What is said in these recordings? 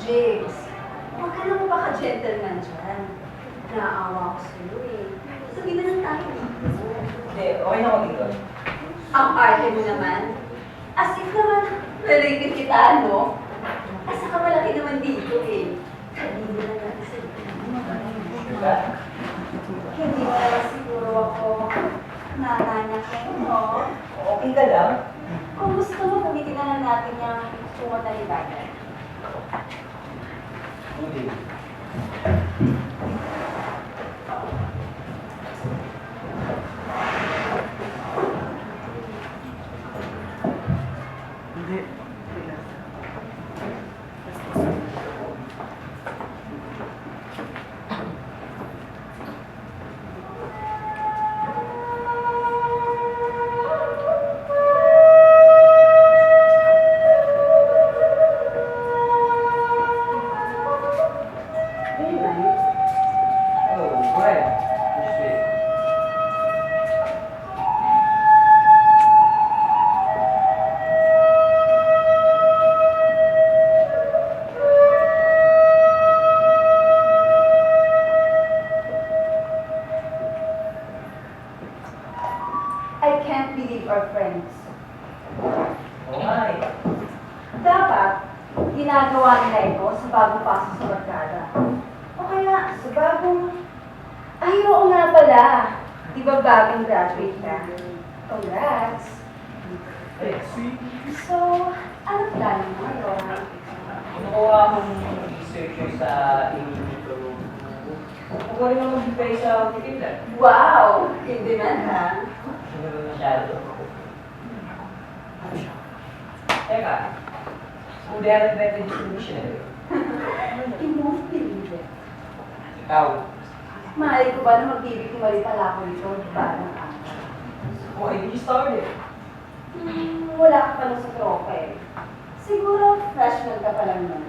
Jigs, huwag ka na mapaka-gentleman dyan. Naawa ko sa'yo eh. Sabihin na lang tayo dito. Hindi, okay na ako dito. Ang arte mo naman. As if naman, nalingkit kita, no? Asa ka malaki naman dito eh. Sabihin na lang natin sa'yo. Diba? Hindi mo naman siguro ako nananakin, no? Okay ka lang? Kung gusto mo, gamitin na lang natin yung sumot na libagan. Hindi. Hindi. Oh, go ahead. Just wait. I can't believe our friends. Oo nga eh. Dapat, ginagawa nila ito sa bagong pasok sa barkada. O kaya, sa bagong... Ay, oo nga pala. Di ba bagong graduate ka? Congrats! Eh, sweet. So, ano plano mo ngayon? Kinukuha akong researcher sa Inito. Huwag ko rin naman magbigay sa Wikipedia. Wow! Hindi man ha? Hindi naman masyado. Teka, Food and Beverage Commissioner. You won't believe it. Ikaw. Mahal ko ba na magbibigay pala ako dito? Parang ako. Why did you start it? Wala ka pa lang sa tropa eh. Siguro, freshman ka pa lang nun.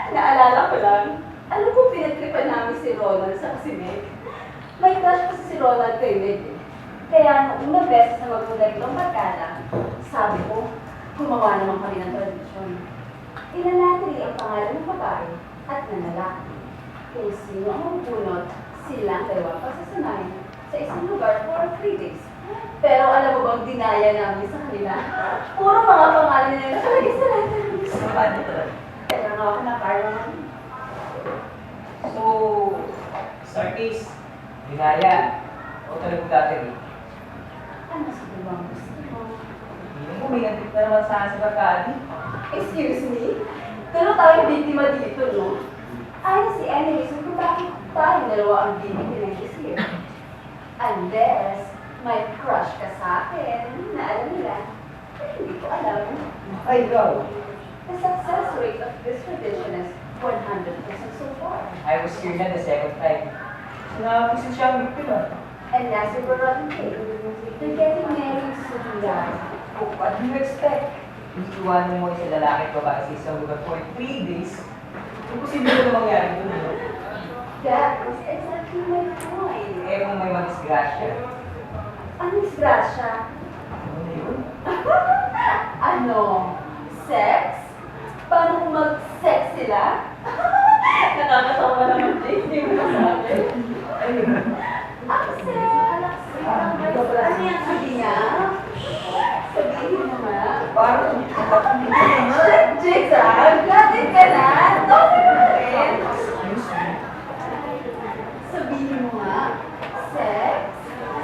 Naalala ko lang, alam ko pinatripan namin si Ronald sa Meg. May crush kasi si Ronald kay Meg eh. Kaya nung unang beses na magpunta rito ang barkada, sabi ko, gumawa naman kami ng tradisyon. Ilalatili ang pangalan ng babae at ng lalaki. Kung sino ang magbunot, silang dalawa pagsasanayin sa isang lugar for 3 days. Pero alam mo bang dinaya namin sa kanila? Puro mga pangalan nila nakalagay sa lahat ng list. Saan ito talaga? Kaya nga ako nakarang. So, start case, dinaya. O talagang gagawin. Ano sa dalawang gusto mo? Hindi mo, may nandito na naman sa barkadi. Excuse me? Pero tayo biktima dito, no? Ayon si Emily, kung bakit tayo dalawa ang biktima this year. Unless may crush ka sa akin na alam nila, hindi ko alam. Ay, go. The success rate of this tradition is 100% so far. I was here na the second time. Sinakapisin siya ang biktima. And as you were rotten cake, you're getting married soon, guys. Oh, what do you expect? Iiwanan mo isang lalaki at babae sa isang lugar for 3 days. Imposible na mangyari dun. That was exactly my point. Eh, kung may mag-disgrasya. Ano disgrasya? Ano na yun? Ano? Sex? Paano kung mag-sex sila? Nakakatawa naman, Jake. Hindi mo masabi. Ang sex, anak siya. Ano yung sabi niya? Sabihin mo nga. Parang Jake, gratin ka na. Tosin mo na rin. Sabihin mo nga. Sex?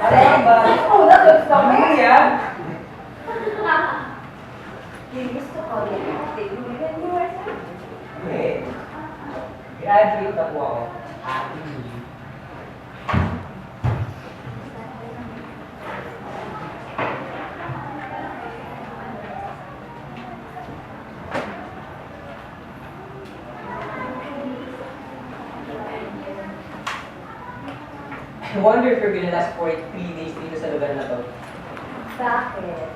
Sex? Sex muna, gusto mo. Ano yan? Yung gusto ko rin. When you were Eh, graduate na po ako. I wonder if you're gonna last for 3 days dito sa lugar na to. Bakit?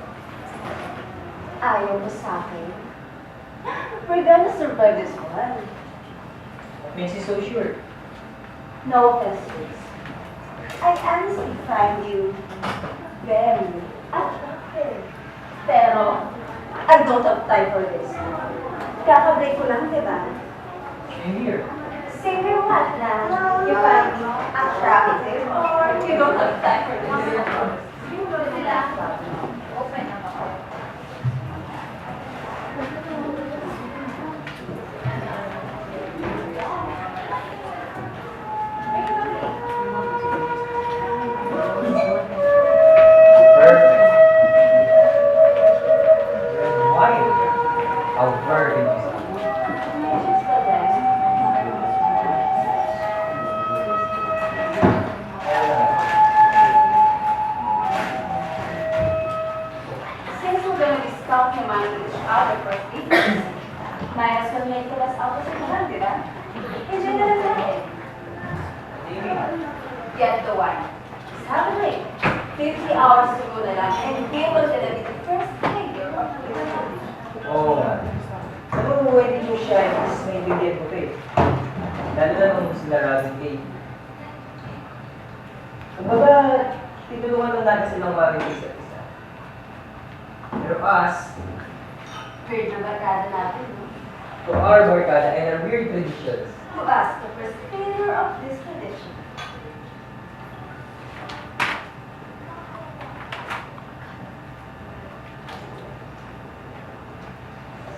Ayaw mo sa akin? We're gonna survive this one. What makes you so sure? No offense. I honestly find you very attractive. Pero, I don't have time for this. Kaka-break ko lang, di ba? Same here. Same here what na? You find me attractive or you don't have time for this? Open na ako. Perfect. Red wine. How virgin is that? Just the best. Since we're going to be stuck reminding each other for 8 years, might as well make the best out of it naman, di ba? Enjoy na lang natin. Maybe. Get the wine. Just have a drink. 50 hours to go na lang, and they will gonna be the first figure of the relationship. Oo nga. Alam mo, when you shine, mas may bigyan ko eh. Lalo na nung sila Robin Kay. Kumbaga, tinulungan lang natin silang marinig isa't isa. Pero us, Weird na barkada natin, no? to our barkada and our weird traditions, To us, the first figure of this tradition.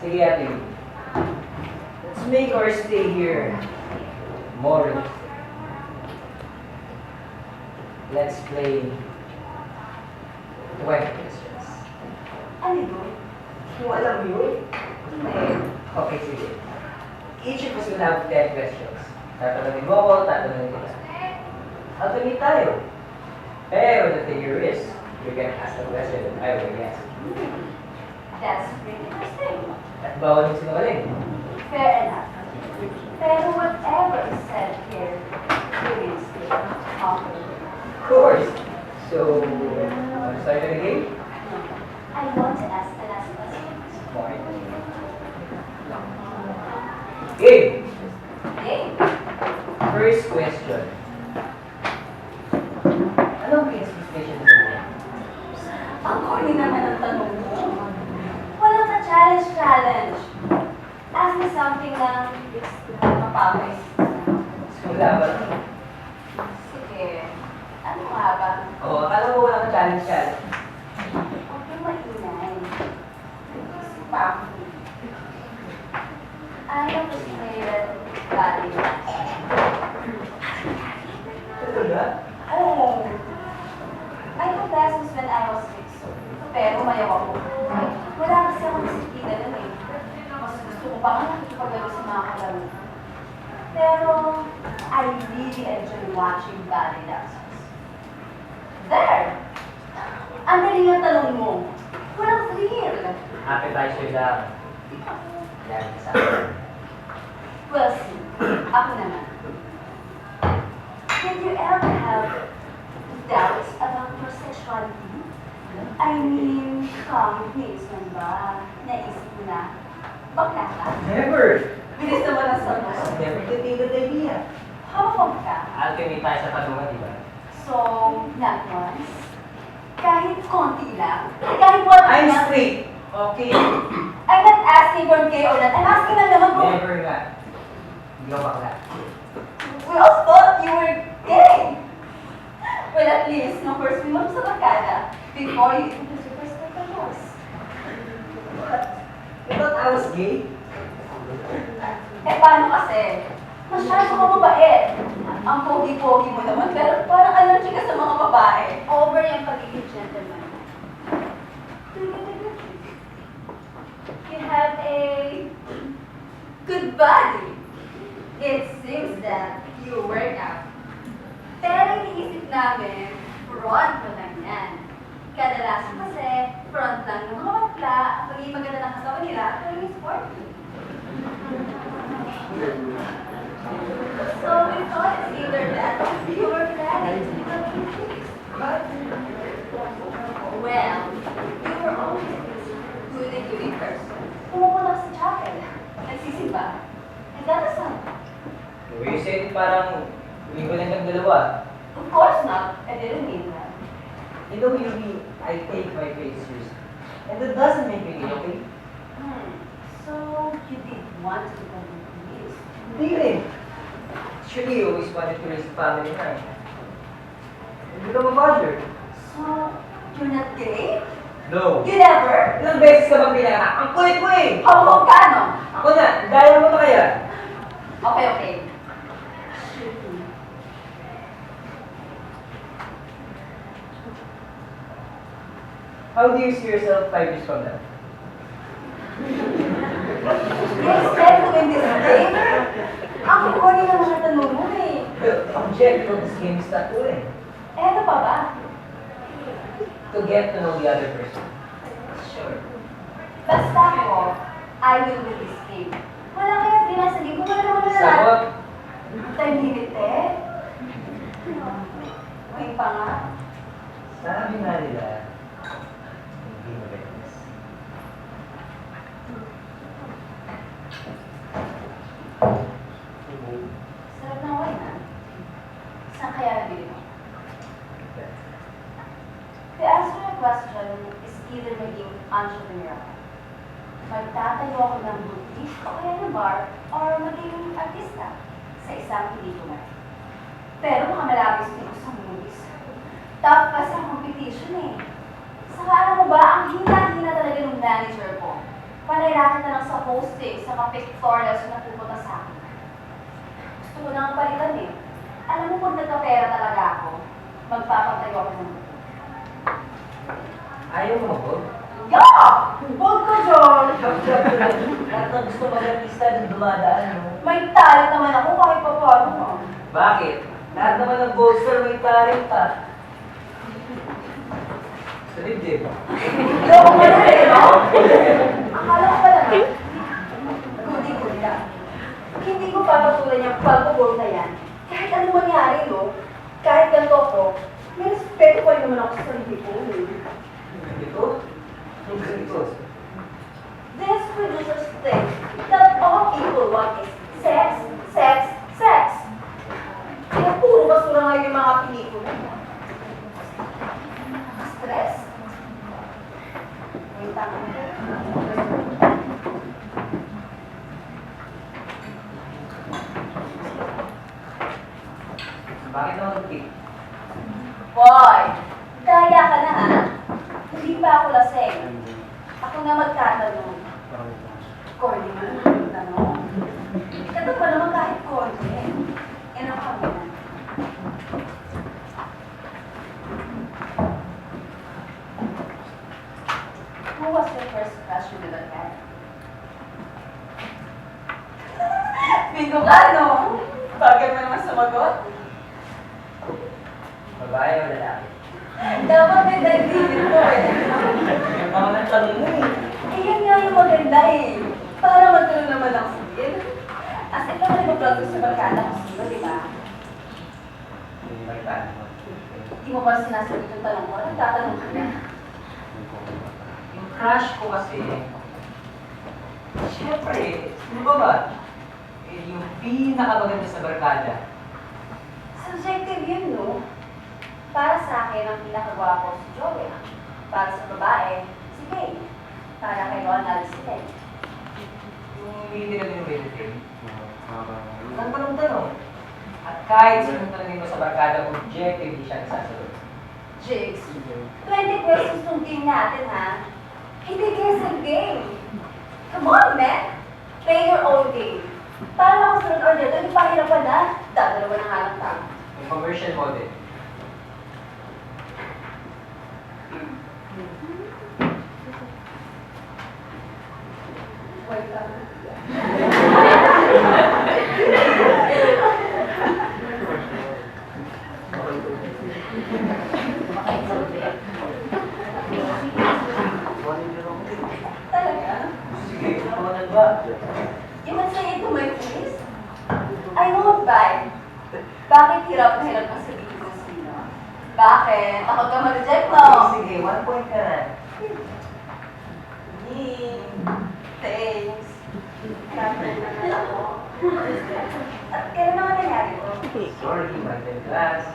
sige ate, let's make our stay here more realistic. Let's play 20 questions. Ano yun? Kung alam mo yun, Hindi. okay, sige. Each of us will have 10 questions. Tatanungin mo ako, tatanungin kita. Alternate tayo. Pero the thing here is, you can ask the question and I will guess. That's pretty interesting. At bawal mo sinungaling. Fair enough. Pero whatever is said here, really is confident. Of course. So, wanna start the game? I want to ask the last question. Smart. Game! Okay? First question. Anong classification sa mo? Ang corny naman ang tanong mo. Walang ka-challenge. Ask me something na mapapawis. Wala ba? Sige. Ano nga ba? Oo, akala mo wala kang challenge. Huwag kang maingay. Nag-isip pa ako. Ayaw ko si favorite body. Talaga? Oh. I took lessons when I was 6. Pero mayaw ako. Wala kasi ako disiplina nun eh. Mas gusto ko pa nga nakikipagalo sa mga kalaro. Pero I really enjoy watching ballet dancers. There! Ang dali ng tanong mo. Walang thrill. Appetizer lang. Yan, sa akin. Well, see, ako naman. Did you ever have doubts about your sexuality? I mean, minsan ba, naisip mo na, bakla ka? Never! Bilis naman ang sagot. Never the idea. Humabog ka. Ultimate tayo sa tanungan, di ba? So, not once, kahit konti lang, kahit wala I'm lang. straight! Okay? I'm not asking for gay or not. I'm asking lang naman kung Never nga. Hindi ko bakla. we all thought you were gay. Well, at least, no first mo sa barkada before you introduce your first photos. You thought I was gay? Eh, paano kasi? Masyado ka mabait. Ang pogi-pogi mo naman, pero parang allergy ka sa mga babae. Over yung pagiging gentleman. You have a good body. It seems that you work out. Pero iniisip namin, front mo lang yan. Kadalasan kasi, front lang ng mga bakla, ang pagiging maganda ng katawan nila, pero yung sporty. So we thought it's either that or you were planning to become a priest. Well, you were always this goody-goody person. Pumupunta sa chapel, nagsisimba, nagdadasal. The way you said it, parang hindi ko lang dalawa. Of course not, I didn't mean that. You know, Yubi, I take my face seriously. And that doesn't make me gay, okay? So, you did want to become a police? Hindi rin. Actually, you always wanted to raise a family na. Hindi ka ma-bother. So, you're not gay? No. You never? Ilang beses ka bang pinanganak? Ang kulit mo eh! Hawak ka, no? Ako na, gaya mo na kaya. Okay, okay. Shoot me. How do you see yourself 5 years from now? You expect to win this game? Ang corny ng mga tanong mo eh. The objective of this game is not to win. Eh, ano pa ba? To get to know the other person. Sure. Basta ako, I will win this game. Wala kaya pinasagin ko, wala naman na Sagot, time limit eh. May pa nga. sabi nga nila, hindi magalis. Sarap ng wine ah. Saan kaya nabili mo? The answer to the question is either maging entrepreneur ako. Magtatayo ako ng boutique o kaya ng bar or maging artista sa isang pelikula. Pero baka malapis din ko sa movies. Tough kasi ang competition eh. Saka alam mo ba, ang hina-hina talaga ng manager ko. Panayrakit na lang sa posting, sa pictorials na pupunta sa akin. Gusto ko nang palitan eh. Alam mo kung nagkapera talaga ako, magpapatayo ako ng boutique. Ayaw mo ko? Yeah! Huwag ka dyan! Lahat ng gusto mag-artista dun dumadaan, no? May talent naman ako kahit pa paano mo. Bakit? Lahat naman ng bolster may talent pa. Sa dibdib. Loko ka na rin, no? Akala ko pa naman, goody-goody lang. Hindi ko papatulan yung pag-goal na yan. Kahit anong mangyari, no? Kahit ganito ko, may respeto pa rin naman ako sa sarili ko. Ito? Yung ganito. These producers think that all people want is sex, sex, sex. Kaya puro basura ngayon yung mga pelikula. Stress. May tanong. Bakit naman ito? Boy, daya ka na ha. Hindi pa ako laseng. Ako na magtatanong. Corny mo naman yung tanong. Ito pa naman kahit corny. Yan ang kami na. Who was your first crush with the cat? Bingo ka, no? Bagay mo naman sumagot. Babae o lalaki? Dapat may dagdigin mo eh. Yung mga nagtanong mo eh. Eh, yan nga yung maganda eh. Para magtuloy naman ang skill. As in, naman nag-practice sa barkada ko sino, di ba? Di mo ba sinasagot yung tanong ko? Nagtatanong ka na. Yung crush ko kasi, syempre, ano ba ba? Eh, yung pinakamaganda sa barkada. Subjective yun, no? Para sa akin, ang pinakagwapo si Joey. Para sa babae, si Kay. Para kay Ronald, si Ted. Yung hindi na din yung meditate. Ang tanong-tanong. At kahit sino talaga mo sa barkada, objective, hindi siya nasasagot. Jigs, 20 questions tong game natin, ha? Hindi guessing game. Come on, man! Play your own game. Para ako sunod order, ito pahirapan na. Dadalawa na nga lang tayo. Yung conversion model. Wait lang. Talaga? Sige, kawanan ba? You would say it to my face? I won't buy. Bakit hirap na hirap ka sabihin kung sino? Bakit? Takot ka ma-reject mo? Sige, 1 point ka na. Yee. Thanks. Sabi naman ako. At kailan naman nangyari ko? Sorry, my class.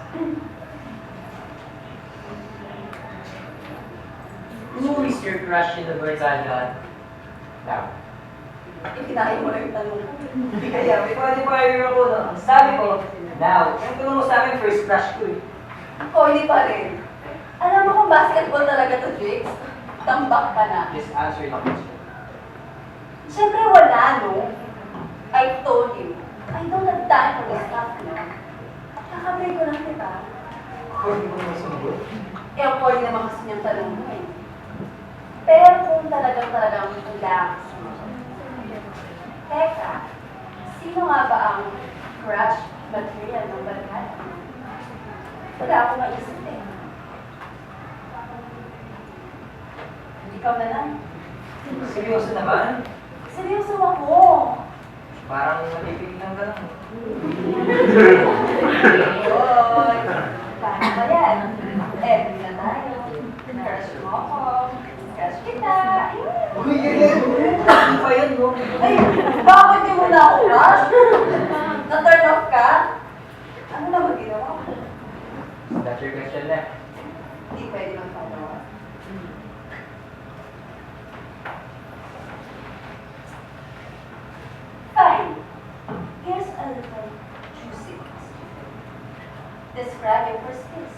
Who is your crush in the barkada? Now. Ikinaya mo lang yung tanong ko. Hindi kaya, may qualifier ako, no? Sabi ko, now, yung tanong mo sa akin, first crush ko eh. O, hindi pa rin. Alam mo kung basketball talaga to, Jix? Tambak ka na. Just answer the question. Siyempre wala, no? I told you, I don't have time for this stuff, no? Kakabay ko lang kita. Hindi ko naman sumugot. Eh, ako rin naman kasi niyang tanong mo eh. Pero kung talagang wala ako sumunod. Teka, sino nga ba ang crush material ng barkada? Wala akong maisip eh. Ikaw na lang. Seryoso naman? Seryoso ako. Parang matipigilan ka lang. Hoy! Paano ba yan? Eh, na tayo. Crush mo ako. Crush kita. Uy, yan! Ano pa yan, no? Ay, bakit di mo na ako crush? Na-turn off ka? Ano na ba ginawa ko? That's your question na. Hindi pwede mag-follow up. Fine. Here's a little juicy question. Describe your first kiss.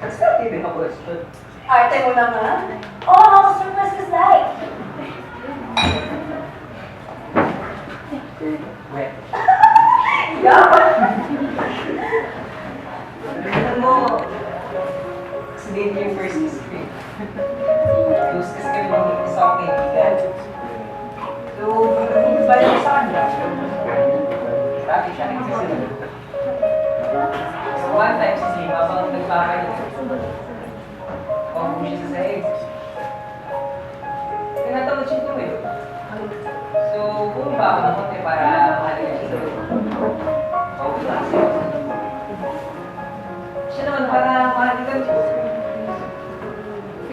That's not even a question. Arte mo naman. Oh, how was your first kiss like? Wet. Yaman! Alam mo, kasi din yung first kiss ko eh. Close kasi kami ng isa akong kaibigan. So, balik ko sa kanya. Sabi siya, nagsisinunod. So, one time, si Sima, habang nagpapay Pang siya sa sahig. Tinatamad siya ito eh. So, bumaba ako ng konti para mahalin siya sa loob. Pauwi na kasi. Siya naman para mahalikan siya.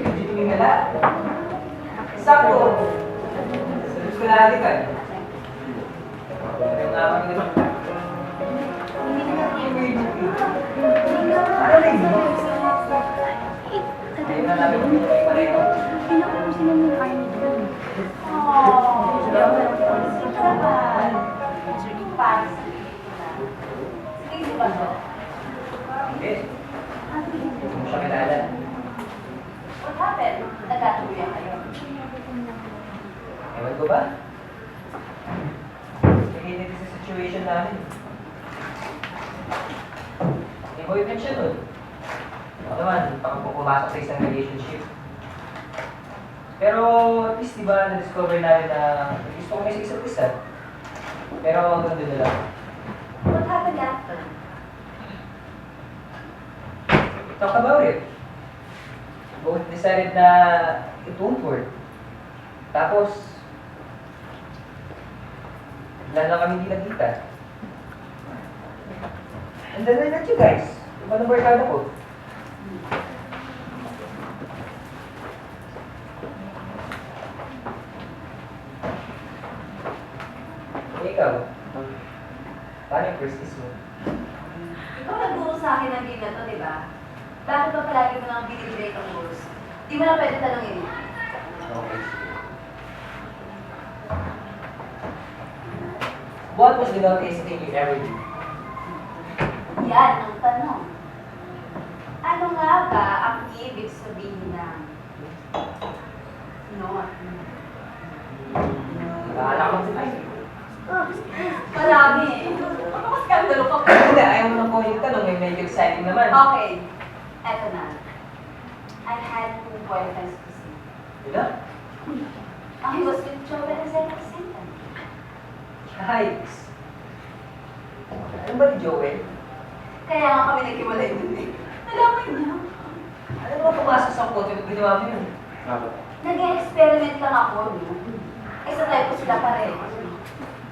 Hindi tumingala. Sakto. Sabi ko nahalikan. Yung nga kami nito. Ano na yun? Ayun na namin kung may pareho. Pinakapusin namin yung army doon. Oh, sino naman? Para sa pelikula. Sige ba to? Hindi. Hindi mo siya kilala. What happened? Nagkatuloyan kayo. Ewan ko ba? Nakikinig sa situation namin. May boyfriend siya nun. Ako naman, baka po pumasok sa isang relationship. Pero at least diba na-discover natin na gusto ko may sa isa't isa. Pero hanggang doon na lang. What happened after? Talk about it. Both decided na it won't work. Tapos, wala na kami hindi nagkita. And then I met you guys. Iba na barkada ko. Eh, ikaw, paano yung first kiss mo? Ikaw nagturo sa akin ng game na to, di ba? Bakit ba palagi mo nang binibigay ang rules? Di mo na pwede tanongin. Okay. What was the naughtiest thing you ever did? Yan ang tanong. Ano nga ba ang ibig sabihin ng no? Nakala ko ay. Marami eh. Makaskandalo ka pa. Hindi, ayaw mo na po yung tanong, may medyo exciting naman. Okay, eto na. I had 2 boyfriends to see. Yun na? I was with Joel as I was single. Yikes. Ano ba ni Joel? Kaya nga kami naghiwalay dun eh. Nalaman niya. Ano ba pumasok sa kotse at ginawa mo yun? Nag-experiment lang ako, no? Eh sa type ko sila pareho.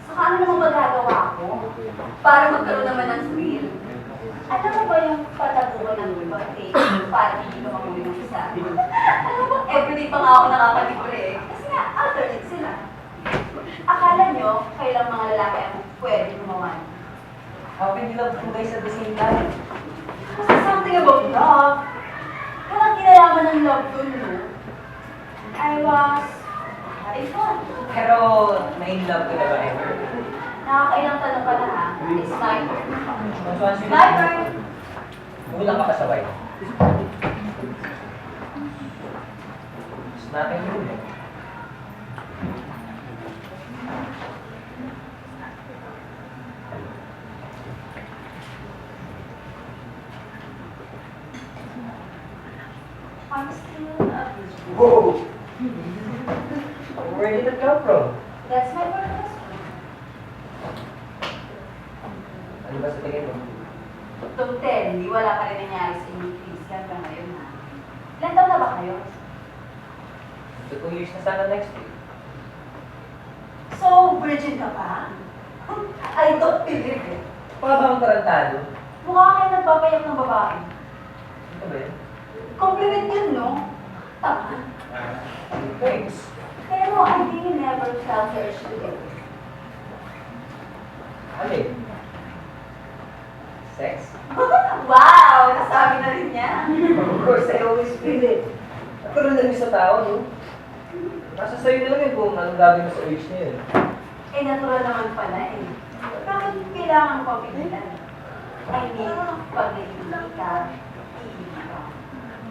Saka ano naman magagawa ko? Para magkaroon naman ng thrill. Alam mo ba yung pataguan ng birthday para hindi ka mahuli ng isa? Alam mo, everyday pa nga ako nakakalibre eh. Kasi nga, alternate sila. Akala nyo, kayo lang mga lalaki ang pwede gumawa. How can you love two guys at the same time? Kasi something about love. Walang kinalaman ng love dun, no? I was Having fun. Pero, na-in-love ka na ba ever? Nakakailang tanong pa na ha. It's my turn. Once My turn. Kulang ka kasabay. It's nothing new. I'm still a virgin. Whoa! Where did it come from? That's my purpose. Ano ba sa tingin mo? Itong 10, di wala pa rin nangyari sa inyo, please. Hanggang ngayon ha. Ilan taon na ba kayo? So, 2 years na sana next week. So, virgin ka pa? I don't believe it. Pa ba ang tarantado? Mukha kayo nagpapayak ng babae. Ito ba yun? Compliment yun, no? Tama. Thanks. Pero I really never felt the urge to do it. Ano eh? Sex? Wow! Nasabi na rin niya. Of course, I always feel it. Nagkaroon lang yun sa tao, no? Nasa sa'yo na lang yun kung anong gagawin mo sa urge na yun. Eh, natural naman pala eh. Bakit kailangan ko pigilan? I mean, pag naiinig ka, iinig ka.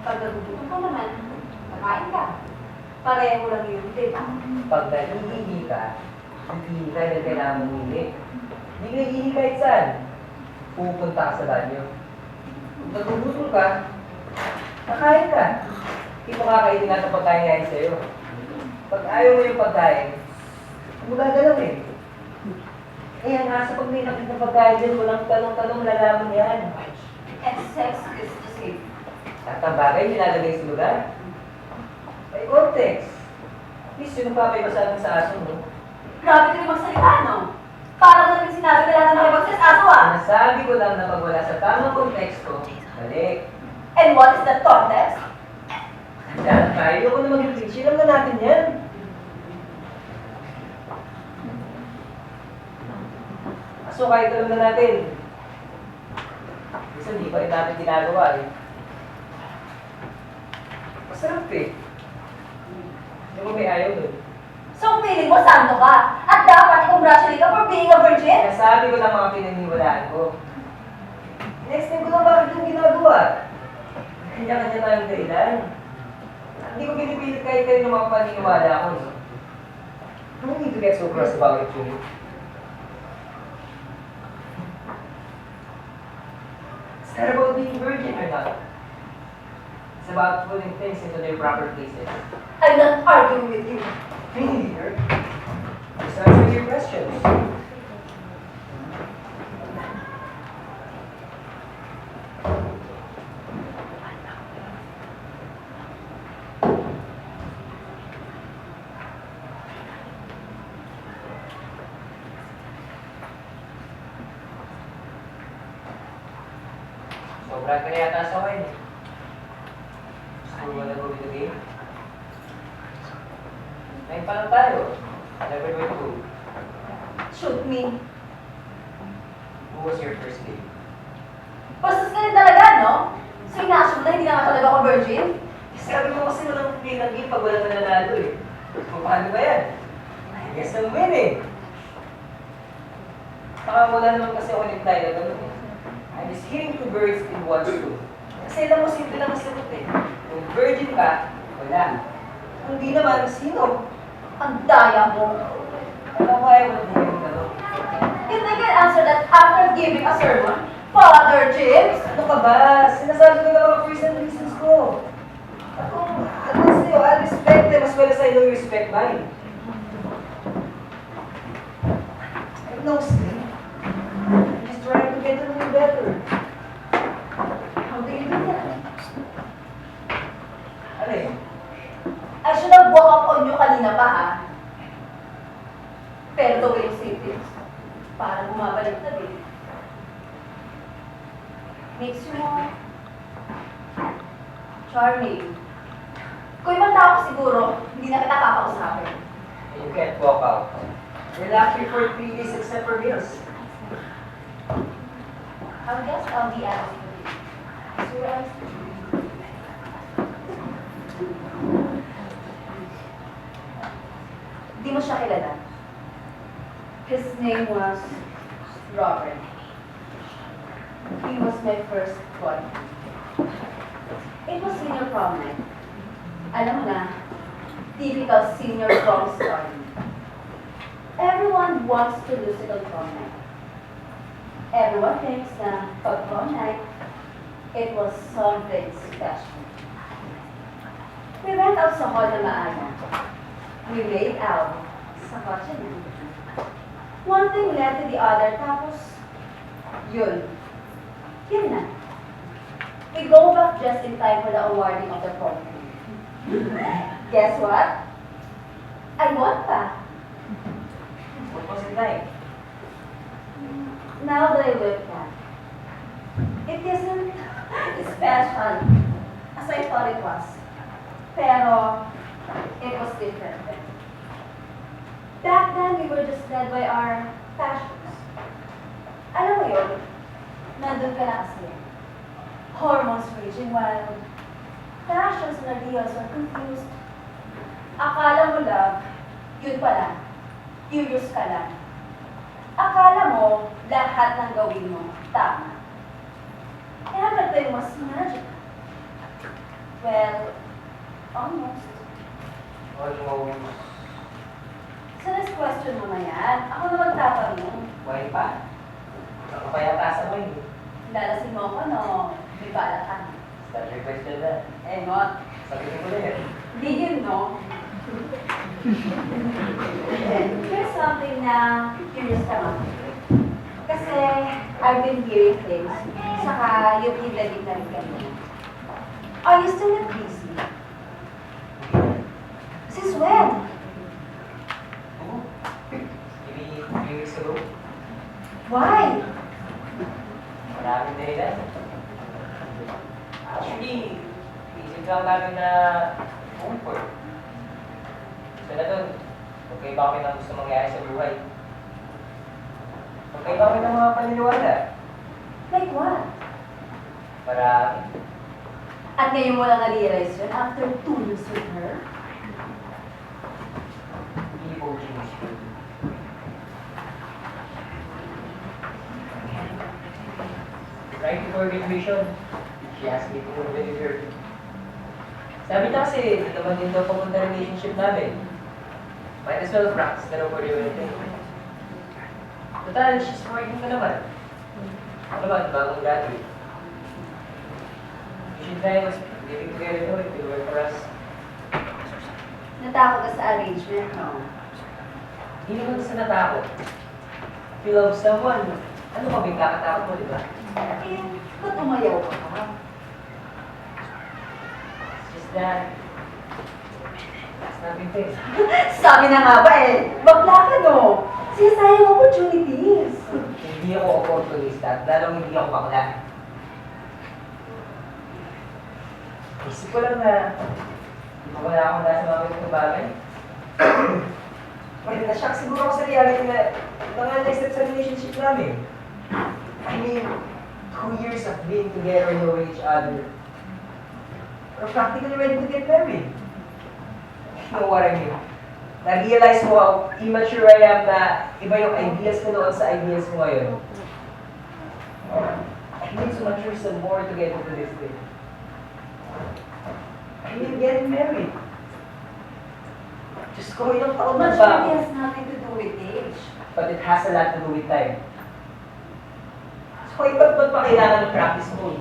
Pag nagugutom ka naman, kakain ka. Pareho lang yun, di ba? Pag naiihi ka, naiihi ka na kailangan mong hili. Hindi ka naiihi kahit saan. Pupunta ka sa banyo. Kung nagugutom ka, kakain ka. Hindi mo kakainin lahat ng pagkain ngayon sa'yo. Pag ayaw mo yung pagkain, mo gagalaw eh. Kaya nga sa pag may nakita ng pagkain dyan, walang tanong-tanong lalaman yan. And sex is the same. At ang bagay, nilalagay sa lugar. May context. At least yun ang papaybasahan sa aso mo. Grabe ka rin magsalita, no? Parang natin sinabi na lahat ng nakipagsis aso ah! Nasabi ko lang na pag wala sa tamang konteksto, balik. And what is that context? Handa na tayo. Ayoko na maging cliche. Alam na natin yan. So kahit alam na natin. Kasi hindi pa rin natin ginagawa eh. Masarap eh. Hindi mo may ayaw dun. So, feeling mo santo ka? At dapat i-congratulate ka for being a virgin? Nasabi ko lang mga pinaniniwalaan ko. Next time ko lang bakit yung ginagawa. Kanya-kanya tayong dahilan. Hindi ko pinipilit kahit kayo ng mga paniniwala ko. No? Don't need to get so cross about it, Julie. It's not about being virgin or not. It's about putting things into their proper places. I'm not arguing with you. Really, dear. Just answer your questions. Sobra ka na yata sa wine. Gusto mo na go with the game? Ngayon pa lang tayo. Never going to. Shoot me. Who was your first date? Bastos ka rin talaga, no? So, ina-assume na hindi na nga talaga ako virgin? Sabi mo kasi walang bilang game pag wala nananalo eh. So, paano ba yan? I guess I'm winning. Baka wala naman kasi ako nag-try na ganun eh. I'm just hitting 2 birds in 1 stone. Kasi alam mo, simple lang ang sagot eh. Kung virgin ka, wala. Kung di naman, sino? Ang daya mo. Alam mo, ayaw mo na yung gano'n. You think I'd answer that after giving a sermon? Father James? Ano ka ba? Sinasabi ko na mga first and reasons ko. Ako, ano sa'yo, I respect them as well as I know you respect mine. I'm no slave. I'm just trying to get to know you better. How do you do that? Ano eh? I should have walked up on you kanina pa, ha? Pero the way you say this, parang bumabalik na din. Makes you more charming. Kung ibang tao siguro, hindi na kita kakausapin. You can't walk out. Relax you for 3 days except for meals. I guess I'll be honest with you. I swear I see. Di mo siya kilala. His name was Robert. He was my first boy. It was senior prom night. Alam mo na, typical senior prom story. Everyone wants to lose it on prom night. Everyone thinks na pag prom night, it was something special. We went out sa hall na maaga. We made out sa kotse na. One thing led to the other, tapos, yun. Yun na. We go back just in time for the awarding of the prom. Guess what? I won pa. What was it like? Now that I look back, it isn't special as I thought it was. Pero, it was different then. Back then, we were just led by our passions. Alam mo yun, nandun ka na kasi. Hormones raging wild. Passions and ideas are confused. Akala mo love, yun pala. Curious ka lang. Akala mo, lahat ng gawin mo, tama. Kaya ba't tayo mas magic? Well, almost. Almost. Sa next question mo na yan, ako na magtatanong. Why pa? Nakapayatasan mo yun. Lalasin mo ako, no? May balak ka. Start your question na. Eh, not. Sabihin ko na yun. Hindi yun, no? Here's something na curious ka nga. Kasi I've been hearing things, saka yung hinlalig na rin kanina. Are you still not busy? Since when? Oo. Maybe 3 weeks ago. Why? Maraming dahilan. Actually, isip lang namin na comfort. So na doon, magkaiba kami ng gusto mangyari sa buhay. Magkaiba kami ng mga paniniwala. Like what? Marami. At ngayon mo lang na-realize yun after 2 years with her? Evil genius. Right before graduation, she asked me to move in with her. Sabi niya kasi, hindi naman din daw papunta relationship namin. Might as well practice na daw for the wedding. Total, she's working ka naman. Ano naman, bagong graduate. You should try living together though, it will work for us. Natakot ka sa arrangement, no? Hindi naman sa natakot. If you love someone, ano ka ba yung kakatakot mo, di ba? Eh, ba't umayaw ka pa? It's just that, that's nothing thing. Sabi na nga ba eh, bakla ka no? Sinasayang opportunities. Hindi ako opportunista, lalong hindi ako bakla. Isip ko lang na, di ba wala akong nasa mga ganitong bagay? Well, na-shock siguro ako sa reality na nanganay step sa relationship namin. I mean, 2 years of being together, knowing each other. We're practically ready to get married. You know what I mean? Na-realize mo how immature I am na iba yung ideas ko noon sa ideas mo ngayon. I need to mature some more to get into this thing. I mean, getting married. Just ko, ilang taon na ba? Maturity has nothing to do with age. But it has a lot to do with time. So, iba't ba't pa kailangan ng practice mo?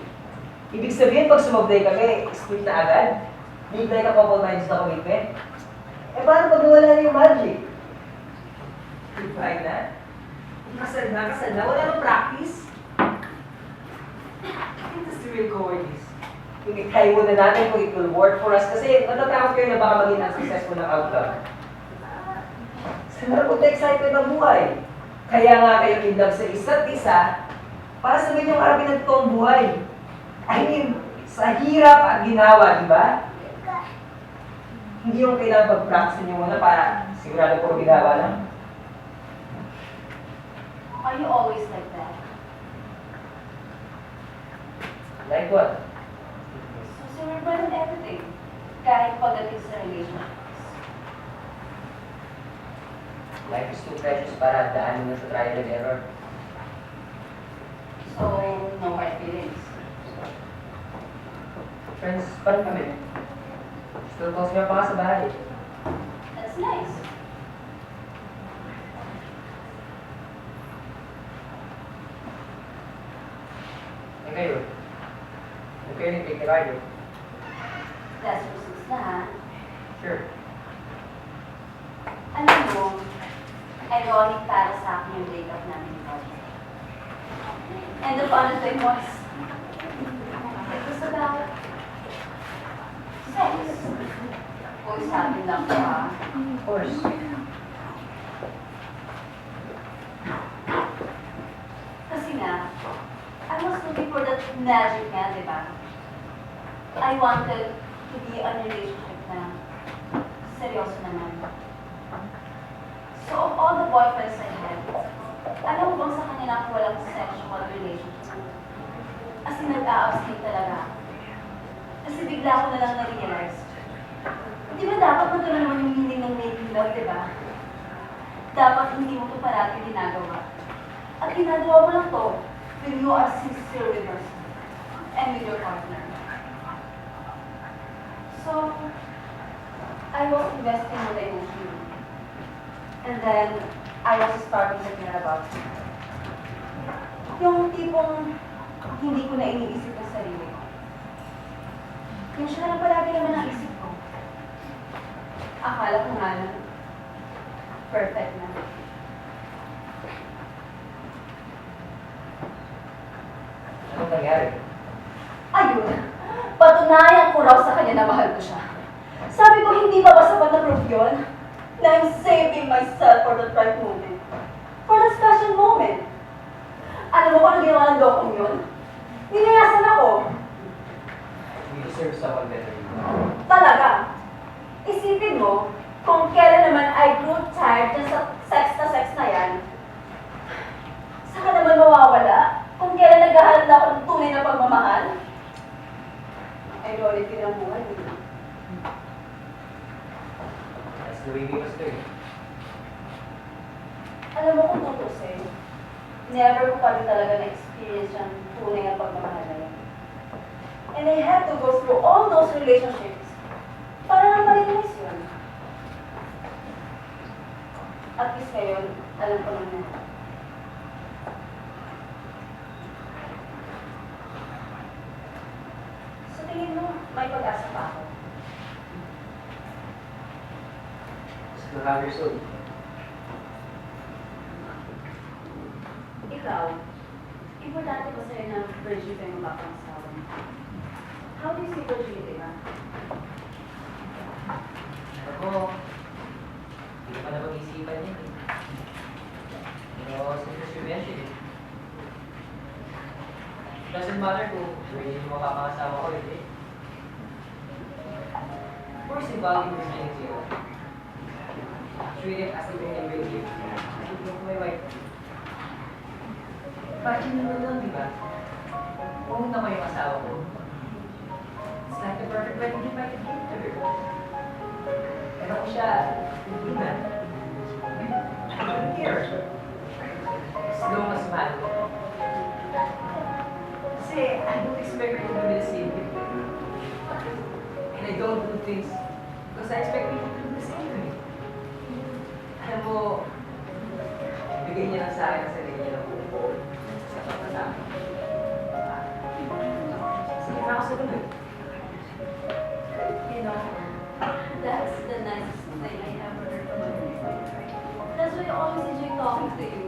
Ibig sabihin, pag sumablay kami, split na agad? Live like a couple minds na commitment? Eh, paano pag wala na yung magic? Goodbye na? Kasal na, wala nang practice? I think that's the real core is. Kung i-try muna natin kung it will work for us, kasi natatakot kayo na baka maging unsuccessful ng outcome. Sa narapot na excited ang buhay. Kaya nga kayo in love sa isa't isa, para sa inyong harapin ng totoong buhay. I mean, sa hirap at ginawa, di ba? Hindi yung kailangan pag-practice nyo muna para sigurado po ginawa lang. Are you always like that? Like what? So, surrender in everything. Kahit pagdating sa relationships. Life is too precious para daanin mo sa trial and error. So, no hard feelings. Friends pa rin kami. Still close kami pa nga sa bahay. That's nice. Eh kayo? Huwag kayo nag-take the ride. That's reasons na ha. Sure. Alam mo, ironic para sa akin yung breakup namin ni Roger. And the funny thing was, it was about sex. Uy, sabi lang ko ha. Of course. Kasi nga, I was looking for that magic nga, di ba? I wanted to be in a relationship na seryoso naman. So, of all the boyfriends I had, alam mo bang sa kanila ako walang sexual relationship? As in, nag-a-abstain talaga. Kasi bigla ko na lang na-realize. Di ba dapat na naman yung meaning ng making love, di ba? Dapat hindi mo ito parati ginagawa. At ginagawa mo lang to when you are sincere with yourself and with your partner. So, I was investing in the emotion. And then, I was starting to care about it. Yung tipong hindi ko na iniisip ang sarili ko. Yung siya lang palagi naman ang isip ko. Akala ko nga na perfect na. Anong nangyari? Ayun, patunayan ko raw sa kanya na mahal ko siya. Sabi ko, hindi pa ba sapat na proof yun? Na I'm saving myself for the right moment. For the special moment. Alam mo kung ano ginawa ng dokong yun? Ninayasan ako. You deserve someone better. Talaga. Isipin mo, kung kailan naman I grew tired dyan sa sex na yan, saka naman mawawala kung kailan naghahanap na ako ng tunay na pagmamahal. Ironic din ang buhay. That's the way we must do it. Alam mo kung tutusin, never ko pa rin talaga na-experience yung tunay na pagmamahal na yan. And I had to go through all those relationships para lang ma-realize yun. At least ngayon, alam ko lang na. Sa tingin mo, may pag-asa pa ako. Still have your soul. Ikaw, importante ba sa'yo na virgin kayo magkakasawa? How do you see virginity ba? Ako, hindi ko pa na pag-isipan yun eh. Pero since you mentioned it, it doesn't matter kung hindi mo makakasawa ko, hindi. Of course, involving virginity yun. Treat it as a very real gift. Give it to my wife. Imagine mo lang, di ba? Pumunta mo yung asawa ko. It's like the perfect wedding gift I could give to her. Pero kung siya, hindi na. I don't care. As long as mahal ko. Kasi I don't expect her to do the same with me. And I don't do things because I expect people to do the same to me. Alam mo, bigay niya lang sa akin ang sarili niya ng buo. Sa pagkasama. Sige na ako sa ganun. You know, that's the nicest thing I ever heard from a boyfriend. That's why I always enjoy talking to you.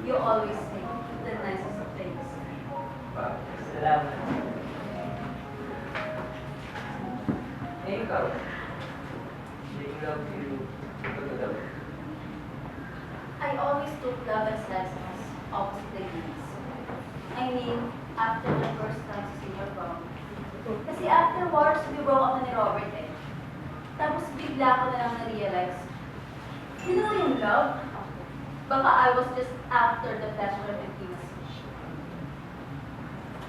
You always say the nicest of things. Salamat. Eh, ikaw. Making love to you. Ito to love. I always took love and sex as opposite things. I mean, after my first time sa senior prom. Kasi afterwards, we broke up na ni Robert eh. Tapos bigla ko na lang na-realize, you know yung love? Baka I was just after the pleasure of intimacy.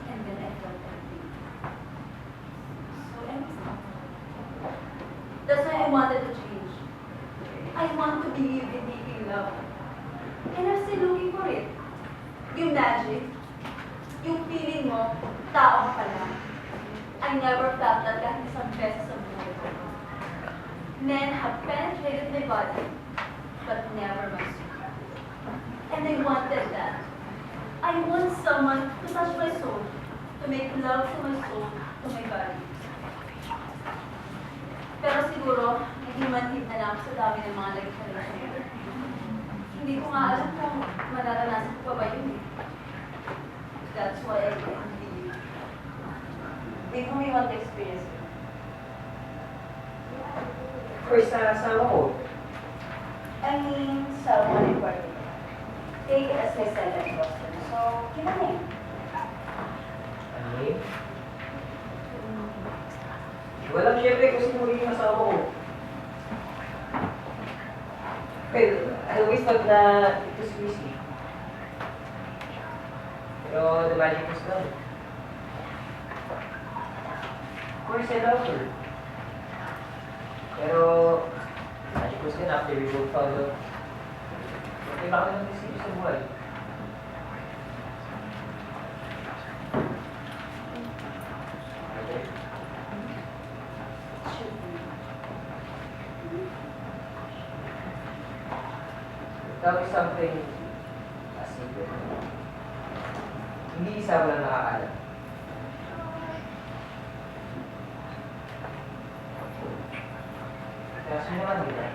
And then I felt everything. So empty. That's why I wanted to change. I want to believe in the it. Yung magic, yung feeling mo, tao ka pala. I never felt that kahit isang beses sa buhay ko. Men have penetrated my body, but never my soul. And I wanted that. I want someone to touch my soul, to make love to my soul, to my body. Pero siguro, naging manhid na lang ako sa dami ng mga nagkaroon. Hindi ko nga alam kung mararanasan ko pa ba yun. That's why I can't leave. With whom you want to experience it? First na asawa ko. I mean, someone in particular. Take it as my second question. So, give a name. Ano eh? Walang syempre kung sino magiging asawa ko. Well, I always thought na it was easy. Pero the magic was done. Of course, I love her. Pero magic was done after we both found out. Okay, baka naman decision sa buhay. Okay. Tell me something a secret. Hindi isa mo lang nakakaalam. Kaya sino naman nila?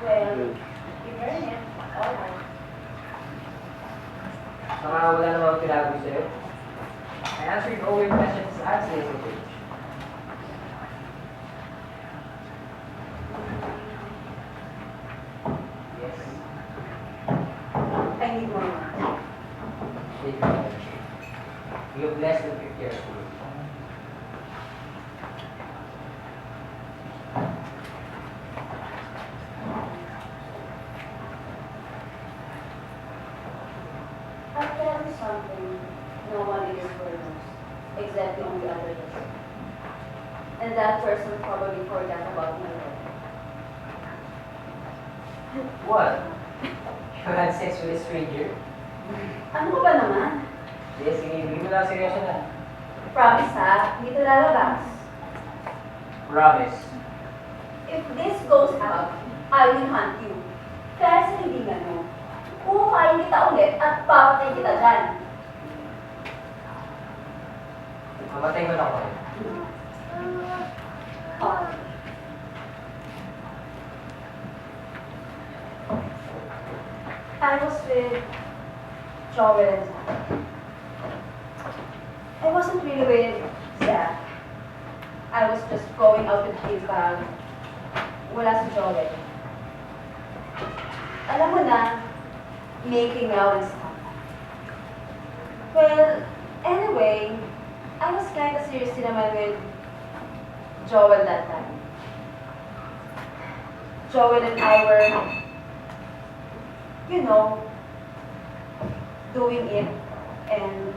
Well, you learn it. Alright. Baka wala namang tinago sa'yo. I answered all your questions as they were. Yes. I need more money. Take your time. You have less than 50 years to live. I'll tell you something no one in this world knows, except the only other person. And that person probably forgot about my love. What? You had sex with a stranger? Ano ba naman? Yes, hindi mo lang seryoso na. Promise ha, hindi ito lalabas. Promise. If this goes out, I will hunt you. Kaya sa hindi gano'n, kukain kita ulit at papatay kita dyan. Mamatay ko na ako. Oh. I was with Joel and Zach. I wasn't really with Zach. I was just going out with his bag. Wala si Joel. Alam mo na, making out and stuff. Well, anyway, I was kind of serious din naman with Joel that time. Joel and I were, you know, doing it, and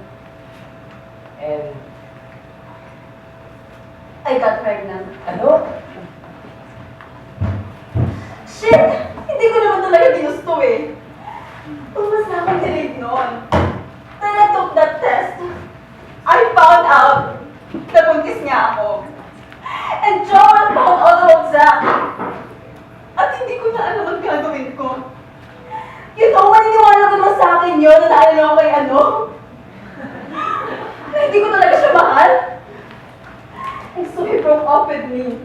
I got pregnant. Ano? Shit! Hindi ko naman talaga ginusto eh. Tumas na akong dilig noon. Then I took that test. I found out na buntis niya ako. And Joel found out about Zach. At hindi ko na alam ang gagawin ko. You know, maniniwala ko naman sa akin yun na dahil ako kay ano. Na hindi ko talaga siya mahal. And so he broke up with me.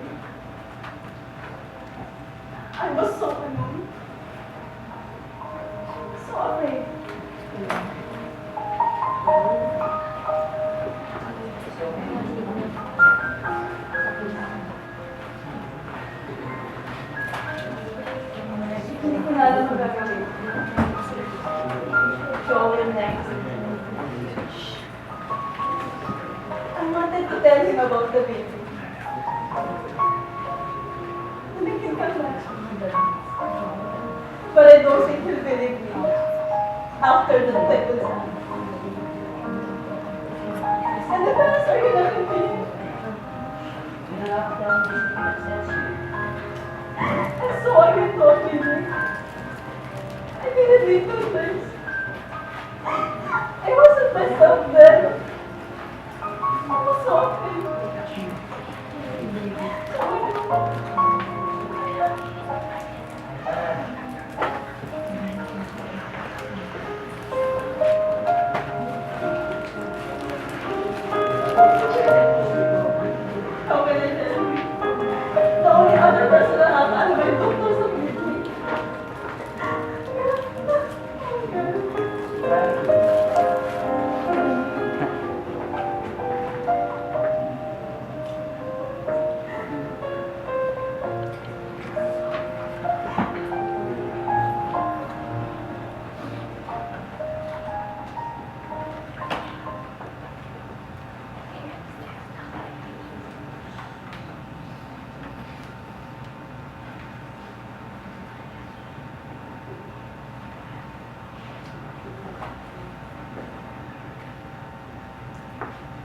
I was so alone. So afraid. Hindi ko na alam ang gagawin. Joel next. I wanted to tell him about the baby. Nabigyan ka na. But I don't think he'll believe me. After the second time. And the parents are gonna continue. And so I will talk with you. I will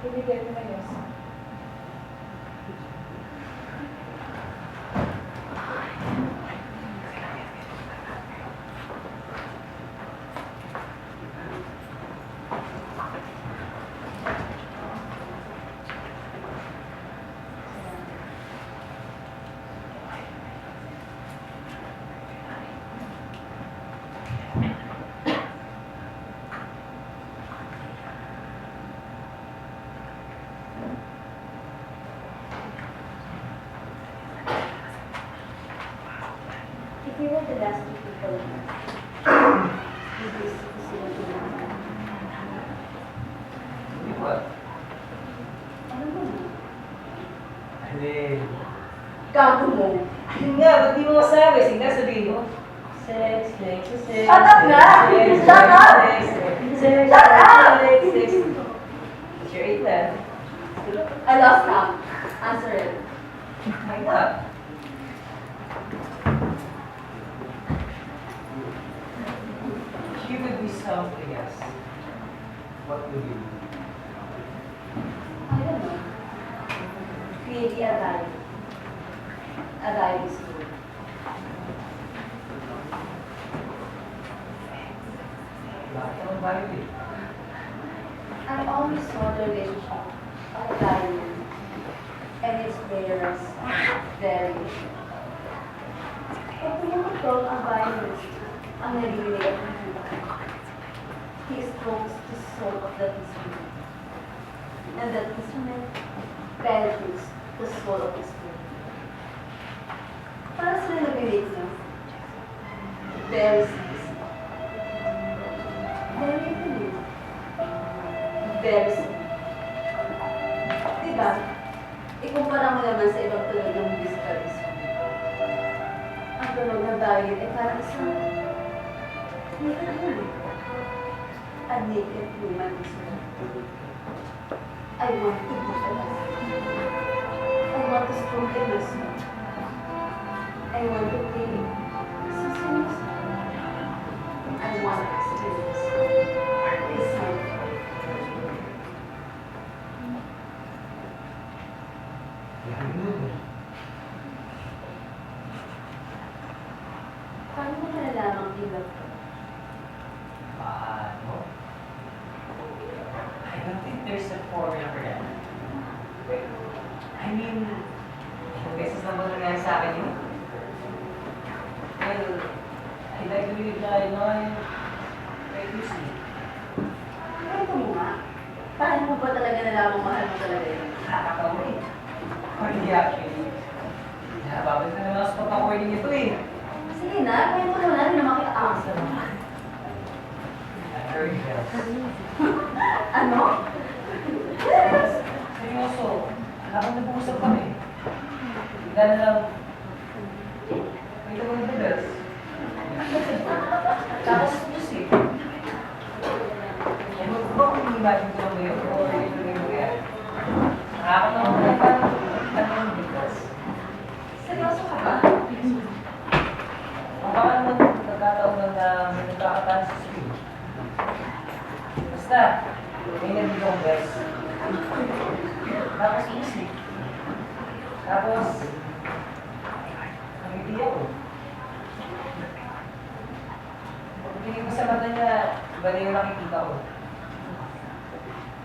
Ibigay mo na yun. If you were the last two people, would you sila tulungan? Hindi ba? Ano mo? Hindi. Gago mo. Ayun nga, ba't di mo masabi? Sige nga, sabihin mo. Sex, sex, sex. Shut up nga! Sex, Shut up! sex, sex, Shut up! sex, sex. It's your 8 na. I lost count. Answer it. Ay nga. If you could be something else, what would you be? I don't know. Create a diary. A diary school. Bakit naman bayo eh? I always saw the relationship of a diary and its players very. Pag pumuntol ang violinist, ang nalilay at he strokes the soul of that instrument. And that instrument penetrates the soul of the spirit. Para sila nag-relate niya. Very sexy. Very intimate. Very sweet. Diba? Ikumpara mo naman sa ibang tunog ng musical instrument. Ang tunog ng violin ay parang isang naked woman. A naked woman instrument. I want to brutalize. I want to stroke their muscle. I want to play some songs. I want to experience a sound. Paano mo nalalamang ilang ko? Paano? I don't think there's a formula for that. I mean, ilang beses na ba nangyari sa akin yun? Well, I like to believe that I know I'm very easy. Kwento mo nga. Paano mo ba talaga nalaman mahal mo talaga yun? Nakakawin. Or hindi actually. Nakababas na naman sa pagkakorning nito eh. Sige na, kwento mo na rin naman kita ang sa mga. I'm very jealous. Ano? Seryoso, habang nag-uusap kami, bigla na lang, may tawag na bells. Tapos music. Ano ba kung i-imagine ko lang ba yun? O ito na yung kaya? Nakakatawa ko na parang ano yung bells. Seryoso ka ba? Ang baka naman nagkataon lang na may nagkakataon sa screen. Basta, may nabig akong bells. Tapos music. Tapos, nangiti ako. Pagtingin ko sa mata niya, iba na yung nakikita ko.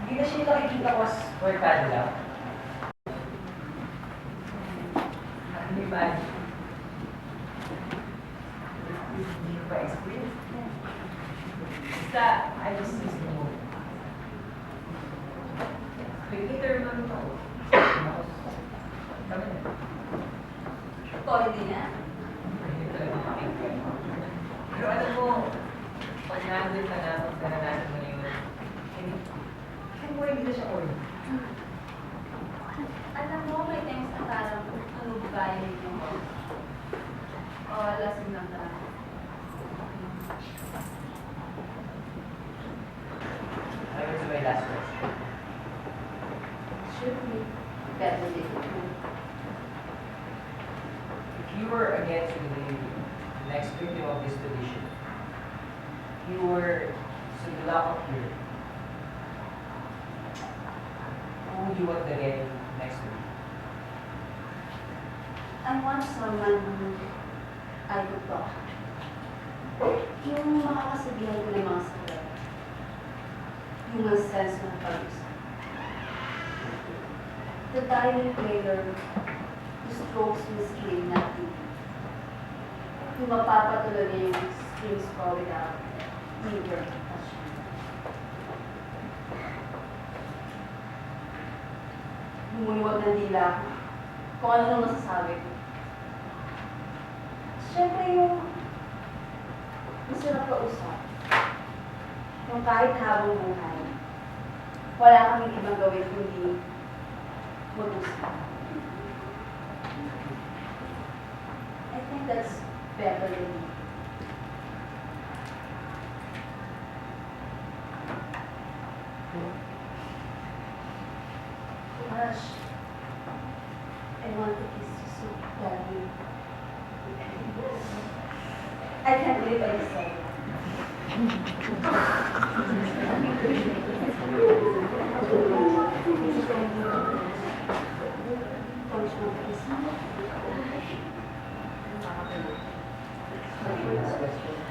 Hindi na siya yung nakikita ko as workado lang. Hindi ba? Hindi ko pa experience. Basta, I just miss the moment. Later naman ako. Kami na. Quality niya? Hindi talaga makikita. Pero alam mo, pag nandun ka na, pag naranasan mo na yun, hindi mo hindi na siya oil. Alam mo, may times na parang tunog gaya ninyo. O, lasing lang talaga. That was my last question. Should we better date? If you were against the next victim of this petition, you were to the lock of here. would you want to get next week? I want someone who I could talk. Yung makakasabihan ko ng mga sakit. Yung may sense ng pag-usap. The diary player who strokes me screen na yung mapapatuloy niya yung screams ko without eager passion. Bumunuwag ng dila ako kung ano nang masasabi ko. Siyempre yung masarap kausap. Yung kahit habang buhay, wala kaming ibang gawin kundi mag-usap. I think that's better than me. Gosh, I want to kiss you so badly. I can't believe I just said that. Don't you want to kiss me? Next question.